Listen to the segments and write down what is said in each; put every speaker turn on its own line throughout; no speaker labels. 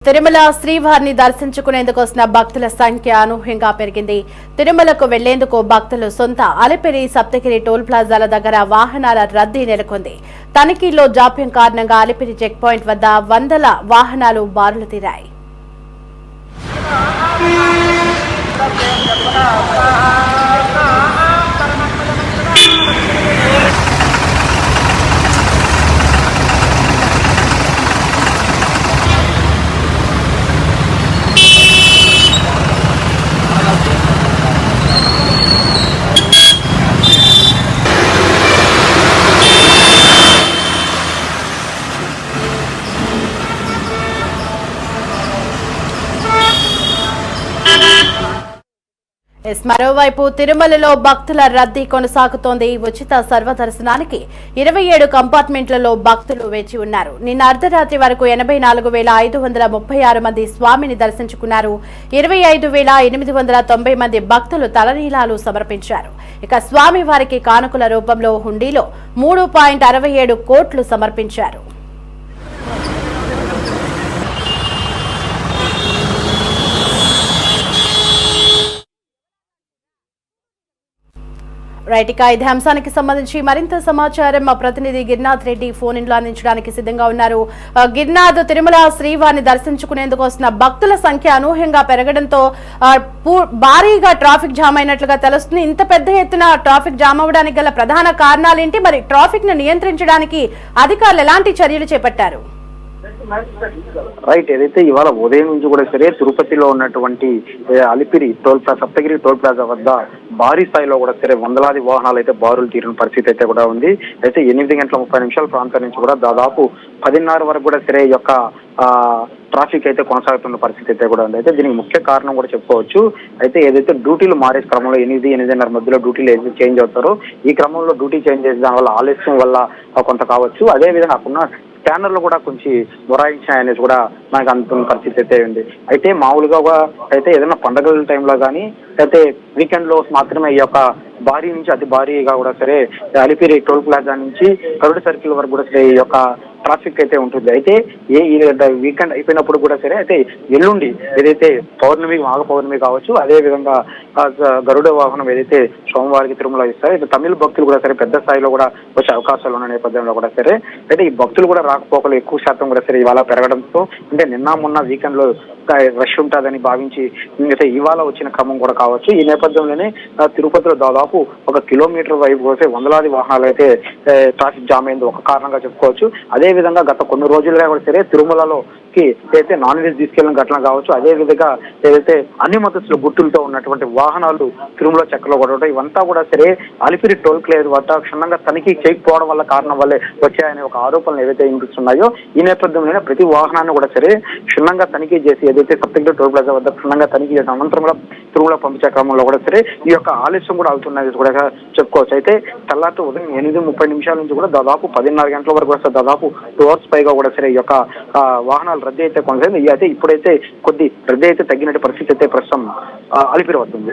తిరుమల శ్రీవారిని దర్శించుకునేందుకు వస్తున్న భక్తుల సంఖ్య అనూహ్యంగా పెరిగింది. తిరుమలకు వెళ్లేందుకు భక్తులు సొంత అలిపిరి సప్తగిరి టోల్ ప్లాజాల దగ్గర వాహనాల రద్దీ నెలకొంది. తనిఖీల్లో జాప్యం కారణంగా అలిపిరి చెక్ పాయింట్ వద్ద వందల వాహనాలు బారులు తీరాయి. మరోవైపు తిరుమలలో భక్తుల రద్దీ కొనసాగుతోంది. ఉచిత సర్వదర్శనానికి 27 కంపార్ట్మెంట్లలో భక్తులు వేచి ఉన్నారు. నిన్న అర్ధరాత్రి వరకు 84,536 మంది స్వామిని దర్శించుకున్నారు. 25,890 మంది భక్తులు తలనీలాలు సమర్పించారు. ఇక స్వామి వారికి కానుకల రూపంలో హుండీలో 3.67 కోట్లు సమర్పించారు. రైట్, ఇక ఇదే అంశానికి సంబంధించి మరింత సమాచారం మా ప్రతినిధి గిరినాథ్ రెడ్డి ఫోన్ ఇన్లో అందించడానికి సిద్ధంగా ఉన్నారు. గిరినాథ్, తిరుమల శ్రీవారిని దర్శించుకునేందుకు వస్తున్న భక్తుల సంఖ్య అనూహ్యంగా పెరగడంతో భారీగా ట్రాఫిక్ జామ్ అయినట్లుగా తెలుస్తుంది. ఇంత పెద్ద ఎత్తున ట్రాఫిక్ జామ్ అవ్వడానికి గల ప్రధాన కారణాలేంటి? మరి ట్రాఫిక్ ను నియంత్రించడానికి అధికారులు ఎలాంటి చర్యలు చేపట్టారు?
రైట్, ఏదైతే ఇవాళ ఉదయం నుంచి కూడా సరే తిరుపతిలో ఉన్నటువంటి అలిపిరి సప్తగిరి టోల్ ప్లాజా వద్ద భారీ స్థాయిలో కూడా సరే వందలాది వాహనాలు అయితే బారులు తీరిన పరిస్థితి అయితే కూడా ఉంది. అయితే 8:30 ప్రాంతం నుంచి కూడా దాదాపు 10:30 వరకు కూడా సరే ఈ యొక్క ట్రాఫిక్ అయితే కొనసాగుతున్న పరిస్థితి అయితే కూడా ఉంది. అయితే దీనికి ముఖ్య కారణం కూడా చెప్పుకోవచ్చు. అయితే ఏదైతే డ్యూటీలు మారే క్రమంలో 8-8:30 మధ్యలో డ్యూటీలు ఏదైతే చేంజ్ అవుతారో ఈ క్రమంలో డ్యూటీ చేంజ్ చేసే దాని వల్ల ఆలస్యం వల్ల కొంత కావచ్చు. అదేవిధంగా అక్కడున్న స్కానర్లు కూడా కొంచెం మొరాయించాయనేసి కూడా మనకు అందుతున్న పరిస్థితి అయితే ఉంది. అయితే మామూలుగా అయితే ఏదైనా పండుగల టైంలో కానీ అయితే వీకెండ్ లో మాత్రమే ఈ యొక్క భారీ నుంచి అతి భారీగా కూడా సరే అలిపిరి టోల్ ప్లాజా నుంచి కరుడు సర్కిల్ వరకు కూడా సరే ఈ యొక్క ట్రాఫిక్ అయితే ఉంటుంది. అయితే వీకెండ్ అయిపోయినప్పుడు కూడా సరే అయితే ఎల్లుండి ఏదైతే మాఘ పౌర్ణమి కావచ్చు, అదే విధంగా గరుడ వాహనం ఏదైతే సోమవారికి తిరుమల ఇస్తారో అయితే తమిళ భక్తులు కూడా సరే పెద్ద స్థాయిలో కూడా వచ్చే అవకాశాలు ఉన్న నేపథ్యంలో కూడా సరే అయితే ఈ భక్తులు కూడా రాకపోకలు ఎక్కువ శాతం కూడా సరే ఇవాళ పెరగడంతో అంటే మొన్న వీకెండ్ లో రష్ ఉంటుందని భావించి అయితే ఇవాళ వచ్చిన క్రమం కూడా కావచ్చు. ఈ నేపథ్యంలోనే తిరుపతిలో దాదాపు 1 కిలోమీటర్ వైపు పోతే వందలాది వాహనాలు అయితే ట్రాఫిక్ జామ్ అయింది ఒక కారణంగా చెప్పుకోవచ్చు. అదే విధంగా గత కొన్ని రోజులుగా కూడా సరే తిరుమలలో ఏదైతే నాన్ వెజ్ తీసుకెళ్ళిన ఘటన కావచ్చు, అదే విధంగా ఏదైతే అన్ని మతస్థుల గుర్తులతో ఉన్నటువంటి వాహనాలు తిరుమల చెక్కలో కొట్టడం ఇవంతా కూడా సరే అలిపిరి టోల్ ప్లాజా వద్ద క్షుణ్ణంగా తనిఖీ చేయకపోవడం వల్ల కారణం వల్లే వచ్చాయనే ఒక ఆరోపణలు ఏవైతే వినిపిస్తున్నాయో ఈ నేపథ్యంలోనే ప్రతి వాహనాన్ని కూడా సరే క్షుణ్ణంగా తనిఖీ చేసి ఏదైతే సప్తగిరి టోల్ ప్లాజా వద్ద క్షుణ్ణంగా తనిఖీ చేసిన అనంతరం కూడా తిరుమల పంపించే క్రమంలో కూడా సరే ఈ యొక్క ఆలస్యం కూడా అవుతున్నది కూడా చెప్పుకోవచ్చు. అయితే తెల్లారి ఉదయం 8:30 నుంచి కూడా దాదాపు 10:30 గంటల వరకు వస్తే దాదాపు 2 అవర్స్ పైగా కూడా సరే ఈ యొక్క వాహనాలు రద్దీ అయితే కొనసాగింది. అయితే ఇప్పుడైతే కొద్ది రద్దీ అయితే తగ్గినట్టు పరిస్థితి అయితే ప్రస్తుతం అలిపిరి వస్తుంది.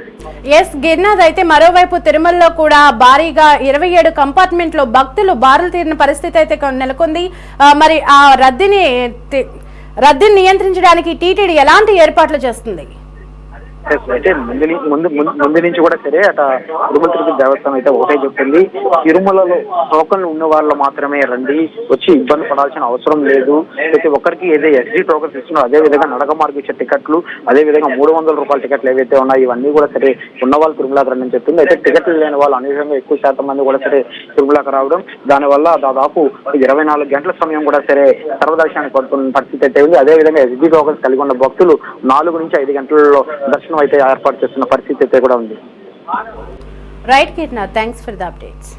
గిరినాథ్, అయితే మరోవైపు తిరుమలలో కూడా భారీగా 27 కంపార్ట్మెంట్ లో భక్తులు బారులు తీరిన పరిస్థితి అయితే నెలకొంది. మరి ఆ రద్దీని నియంత్రించడానికి టీటీడీ ఎలాంటి ఏర్పాట్లు చేస్తుంది?
అయితే ముందు నుంచి కూడా సరే అట తిరుమల తిరుపతి దేవస్థానం అయితే ఒకటే చెప్తుంది, తిరుమలలో టోకన్లు ఉన్న వాళ్ళు మాత్రమే రండి, వచ్చి ఇబ్బంది పడాల్సిన అవసరం లేదు. ప్రతి ఒక్కరికి ఏదైతే ఎస్జీ టోకన్స్ ఇస్తున్నారో అదే విధంగా నడక మార్గం ఇచ్చే టికెట్లు, అదే విధంగా 300 రూపాయల టికెట్లు ఏవైతే ఉన్నాయో ఇవన్నీ కూడా సరే ఉన్న వాళ్ళు తిరుమలకు రండి అని చెప్తుంది. అయితే టికెట్లు లేని వాళ్ళు అనూహ్యంగా ఎక్కువ శాతం మంది కూడా సరే తిరుమలకు రావడం, దానివల్ల దాదాపు 24 గంటల సమయం కూడా సరే సర్వదర్శనానికి పడుతున్న పరిస్థితి అయితే ఉంది. అదే విధంగా ఎస్జీ టోకన్స్ కలిగి ఉన్న భక్తులు 4 నుంచి 5 గంటలలో దర్శనం అయితే ఏర్పాటు చేస్తున్న పరిస్థితి అయితే కూడా ఉంది.
Right Kiran, thanks for the updates.